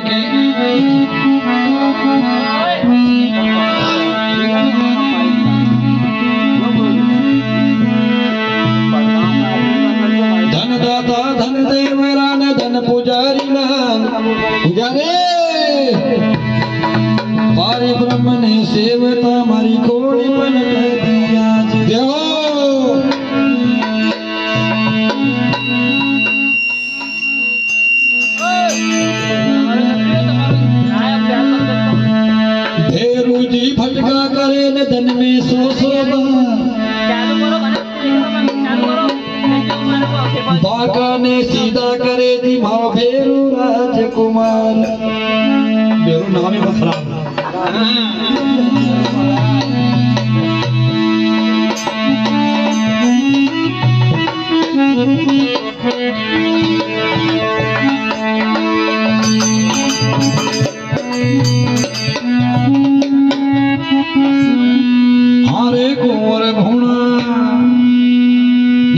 की धन दाता धन देवरा ने धन पुजारी ना पुजारी पारी ब्रह्म ने सेवता मारी कोड़ी पन कर दिया देव भेरू जी फटका करे न धन में सो बाका ने सीधा करे जी मारो भेरू राजकुमार भेरू नाम ही खराब हारे कुंवर भुना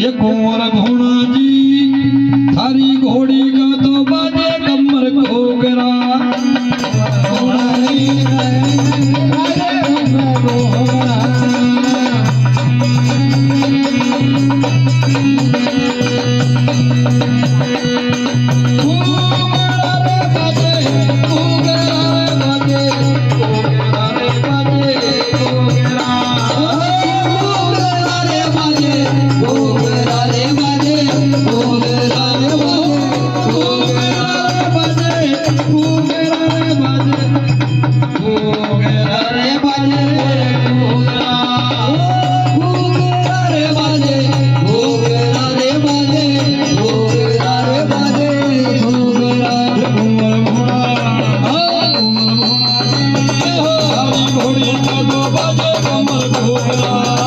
ये कुंवर भुना जी थारी घोड़ी का तो बाजे कमर घोगरा घोड़ी का दो बाजे कमर घोगरा